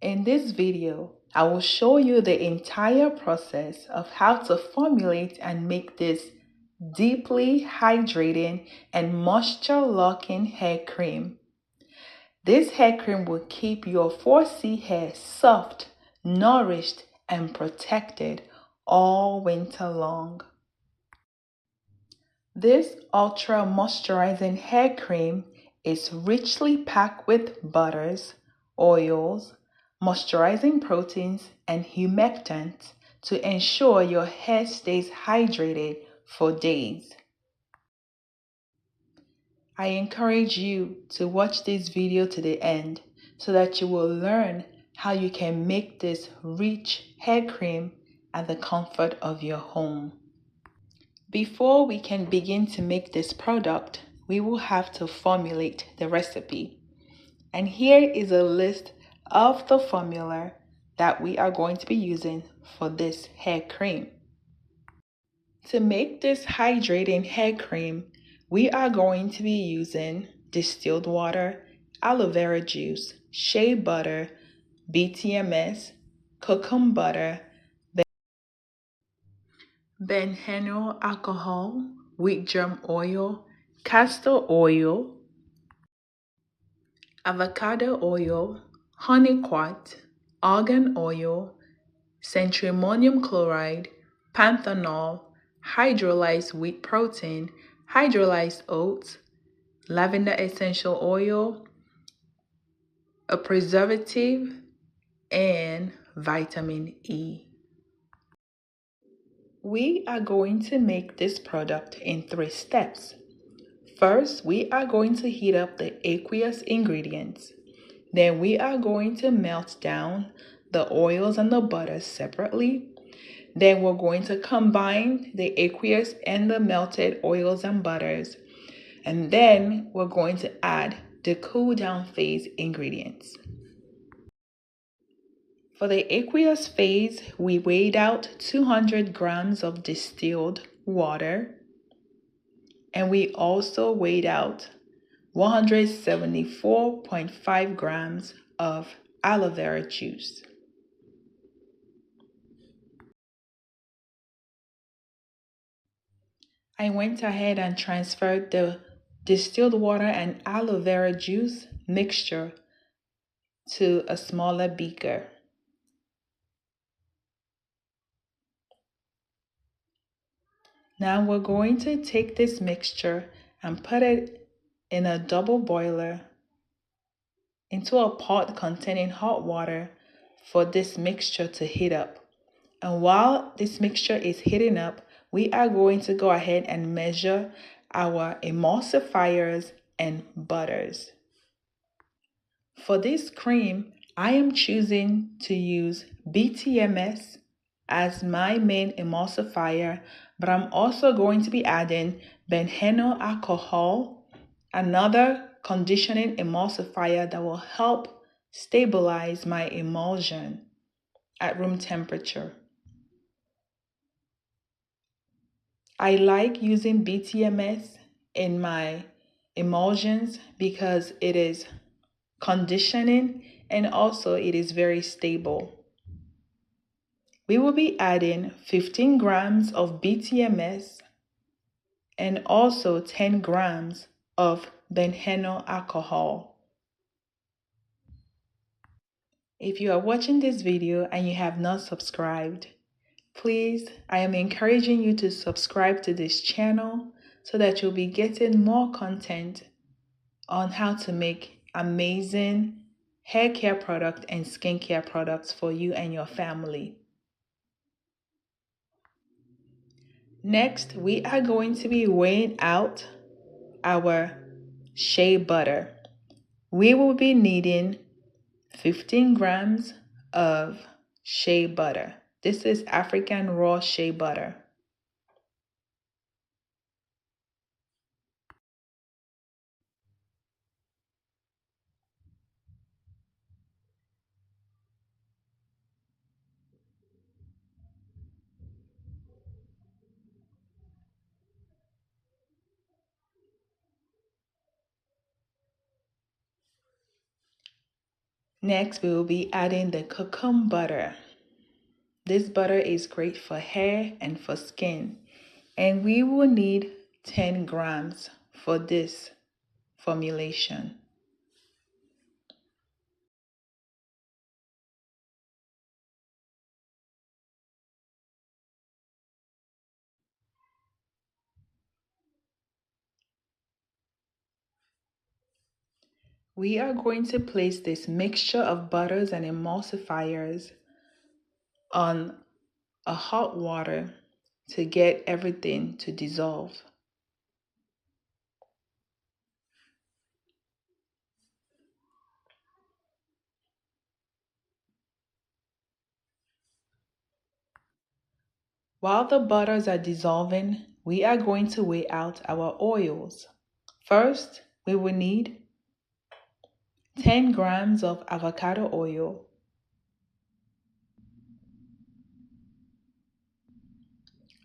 In this video, I will show you the entire process of how to formulate and make this deeply hydrating and moisture locking hair cream. This hair cream will keep your 4C hair soft, nourished, and protected all winter long. This ultra moisturizing hair cream is richly packed with butters, oils, moisturizing proteins, and humectants to ensure your hair stays hydrated for days. I encourage you to watch this video to the end so that you will learn how you can make this rich hair cream at the comfort of your home. Before we can begin to make this product, we will have to formulate the recipe. And here is a list of the formula that we are going to be using for this hair cream. To make this hydrating hair cream, we are going to be using distilled water, aloe vera juice, shea butter, BTMS, Kokum butter, benhenol alcohol, wheat germ oil, castor oil, avocado oil, honeyquat, argan oil, centrimonium chloride, panthenol, hydrolyzed wheat protein, hydrolyzed oats, lavender essential oil, a preservative, and vitamin E. We are going to make this product in 3 steps. First, we are going to heat up the aqueous ingredients. Then we are going to melt down the oils and the butters separately. Then we're going to combine the aqueous and the melted oils and butters. And then we're going to add the cool down phase ingredients. For the aqueous phase, we weighed out 200 grams of distilled water. And we also weighed out 174.5 grams of aloe vera juice. I went ahead and transferred the distilled water and aloe vera juice mixture to a smaller beaker. Now we're going to take this mixture and put it in a double boiler into a pot containing hot water for this mixture to heat up. And while this mixture is heating up, we are going to go ahead and measure our emulsifiers and butters. For this cream, I am choosing to use BTMS as my main emulsifier, but I'm also going to be adding benhenol alcohol, another conditioning emulsifier that will help stabilize my emulsion at room temperature. I like using BTMS in my emulsions because it is conditioning and also it is very stable. We will be adding 15 grams of BTMS and also 10 grams of benhenol alcohol. If you are watching this video and you have not subscribed, please, I am encouraging you to subscribe to this channel so that you'll be getting more content on how to make amazing hair care products and skincare products for you and your family. Next, we are going to be weighing out our shea butter. We will be needing 15 grams of shea butter. This is African raw shea butter. Next, we will be adding the Kokum butter. This butter is great for hair and for skin. And we will need 10 grams for this formulation. We are going to place this mixture of butters and emulsifiers on a hot water to get everything to dissolve. While the butters are dissolving, we are going to weigh out our oils. First, we will need 10 grams of avocado oil,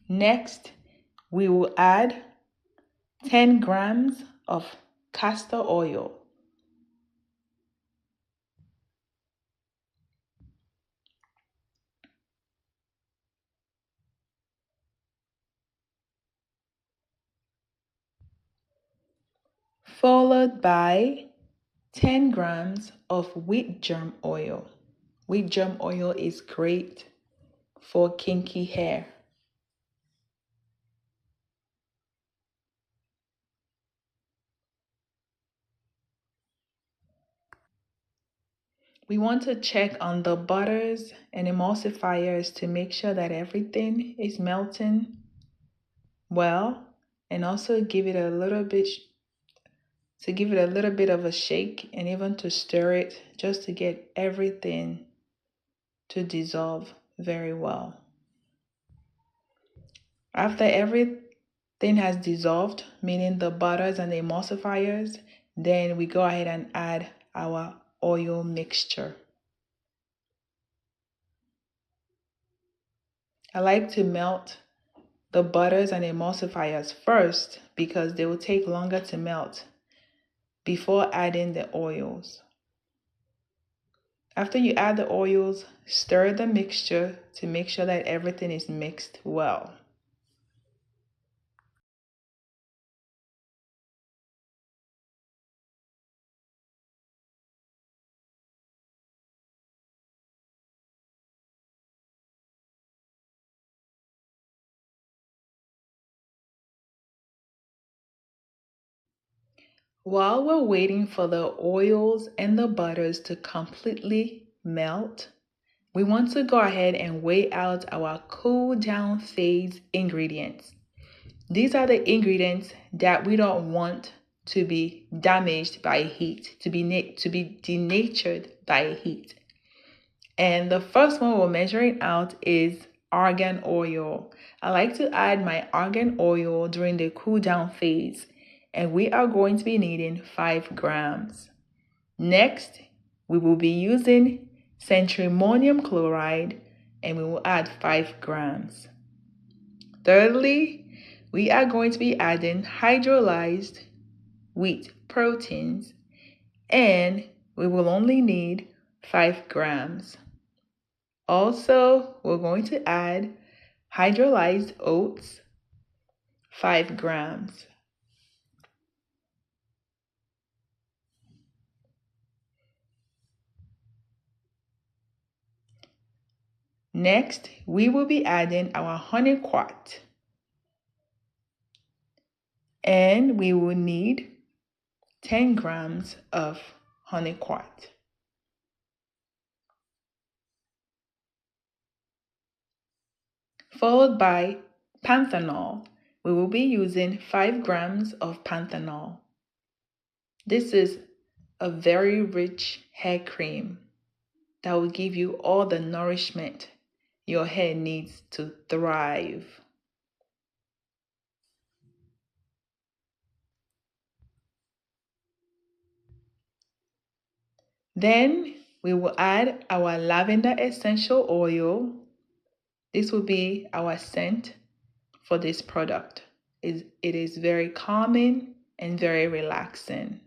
next we will add 10 grams of castor oil, followed by 10 grams of wheat germ oil. Wheat germ oil is great for kinky hair. We want to check on the butters and emulsifiers to make sure that everything is melting well, and also give it a little bit of a shake, and even to stir it just to get everything to dissolve very well. After everything has dissolved, meaning the butters and the emulsifiers, then we go ahead and add our oil mixture. I like to melt the butters and emulsifiers first because they will take longer to melt before adding the oils. After you add the oils, stir the mixture to make sure that everything is mixed well. While we're waiting for the oils and the butters to completely melt, we want to go ahead and weigh out our cool down phase ingredients. These are the ingredients that we don't want to be damaged by heat, to be denatured by heat. And the first one we're measuring out is argan oil. I like to add my argan oil during the cool down phase, and we are going to be needing 5 grams. Next, we will be using centrimonium chloride, and we will add 5 grams. Thirdly, we are going to be adding hydrolyzed wheat proteins, and we will only need 5 grams. Also, we're going to add hydrolyzed oats, 5 grams. Next, we will be adding our honeyquat, and we will need 10 grams of honeyquat. Followed by panthenol. We will be using 5 grams of panthenol. This is a very rich hair cream that will give you all the nourishment your hair needs to thrive. Then we will add our lavender essential oil. This will be our scent for this product. It is very calming and very relaxing.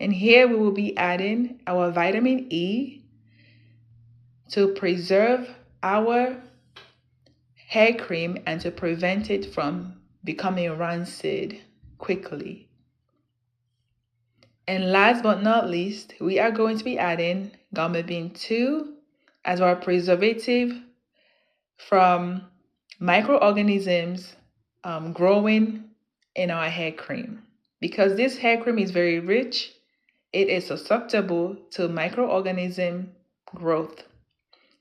And here we will be adding our vitamin E to preserve our hair cream and to prevent it from becoming rancid quickly. And last but not least, we are going to be adding Gama Bean 2 as our preservative from microorganisms growing in our hair cream. Because this hair cream is very rich, it is susceptible to microorganism growth.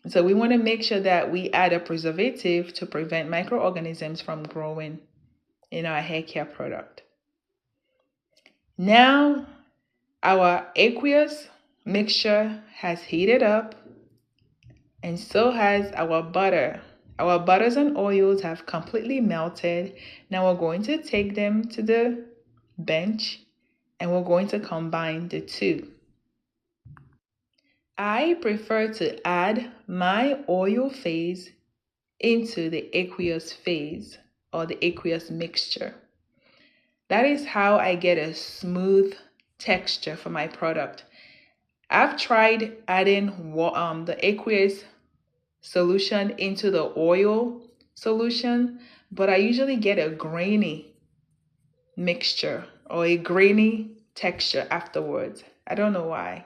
So we want to make sure that we add a preservative to prevent microorganisms from growing in our hair care product. Now, our aqueous mixture has heated up, and so has our butter. Our butters and oils have completely melted. Now we're going to take them to the bench and we're going to combine the two. I prefer to add my oil phase into the aqueous phase or the aqueous mixture. That is how I get a smooth texture for my product. I've tried adding the aqueous solution into the oil solution, but I usually get a grainy mixture or a grainy texture afterwards. I don't know why.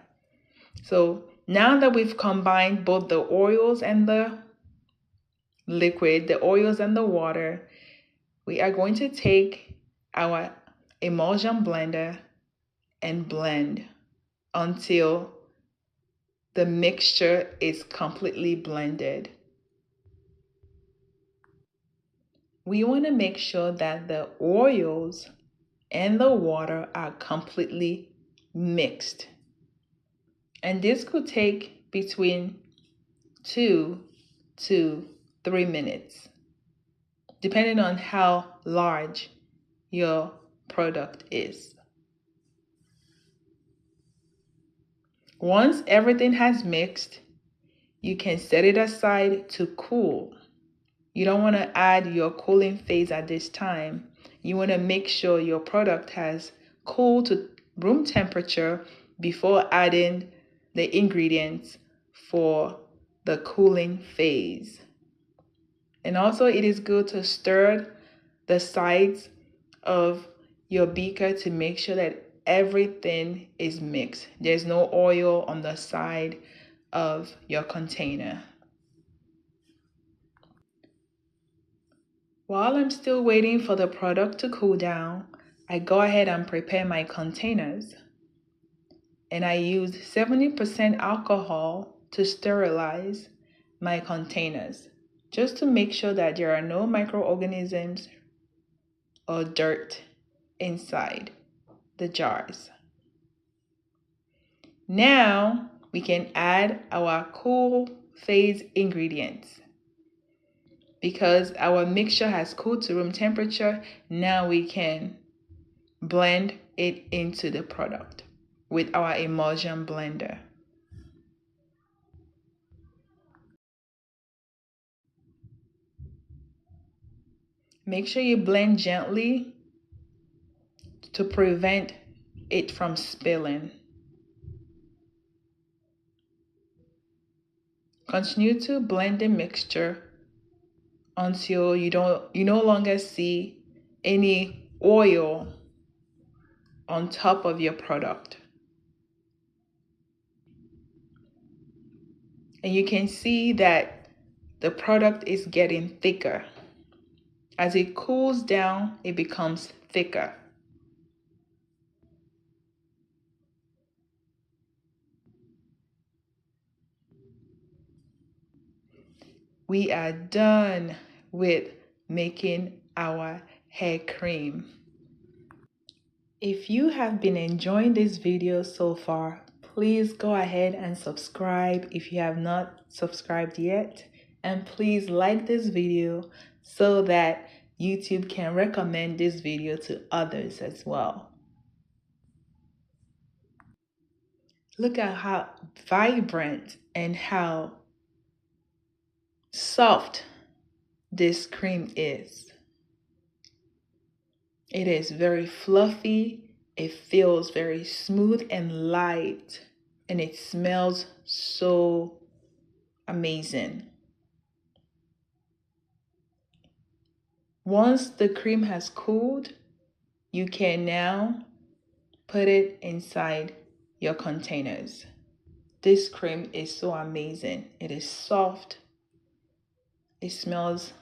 So now that we've combined both the oils and the liquid, the oils and the water, we are going to take our emulsion blender and blend until the mixture is completely blended. We want to make sure that the oils and the water are completely mixed. And this could take between 2 to 3 minutes, depending on how large your product is. Once everything has mixed, you can set it aside to cool. You don't want to add your cooling phase at this time. You want to make sure your product has cooled to room temperature before adding the ingredients for the cooling phase. And also it is good to stir the sides of your beaker to make sure that everything is mixed. There's no oil on the side of your container. While I'm still waiting for the product to cool down, I go ahead and prepare my containers. And I use 70% alcohol to sterilize my containers, just to make sure that there are no microorganisms or dirt inside the jars. Now we can add our cool phase ingredients. Because our mixture has cooled to room temperature, now we can blend it into the product with our emulsion blender. Make sure you blend gently to prevent it from spilling. Continue to blend the mixture until you no longer see any oil on top of your product. And you can see that the product is getting thicker. As it cools down, it becomes thicker. We are done with making our hair cream. If you have been enjoying this video so far, please go ahead and subscribe if you have not subscribed yet. And please like this video so that YouTube can recommend this video to others as well. Look at how vibrant and how soft this cream is. It is very fluffy It feels very smooth and light, and it smells so amazing. Once the cream has cooled, you can now put it inside your containers. This cream is so amazing. It is soft. It smells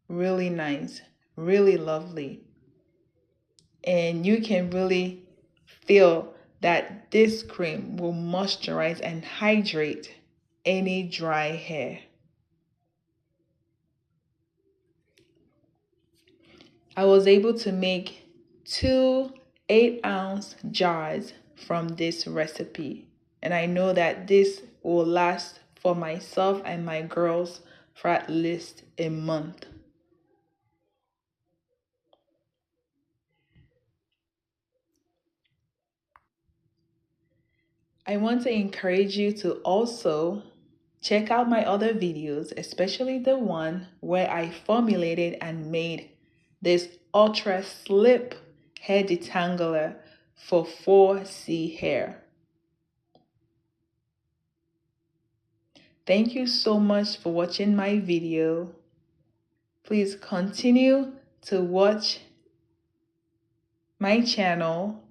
really nice, really lovely. And you can really feel that this cream will moisturize and hydrate any dry hair. I was able to make 2 8-ounce jars from this recipe, and I know that this will last for myself and my girls for at least a month. I want to encourage you to also check out my other videos, especially the one where I formulated and made this ultra slip hair detangler for 4C hair. Thank you so much for watching my video. Please continue to watch my channel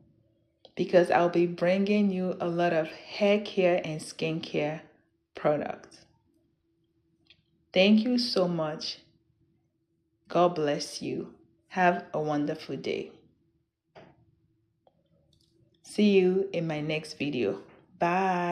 because I'll be bringing you a lot of hair care and skincare products. Thank you so much. God bless you. Have a wonderful day. See you in my next video. Bye.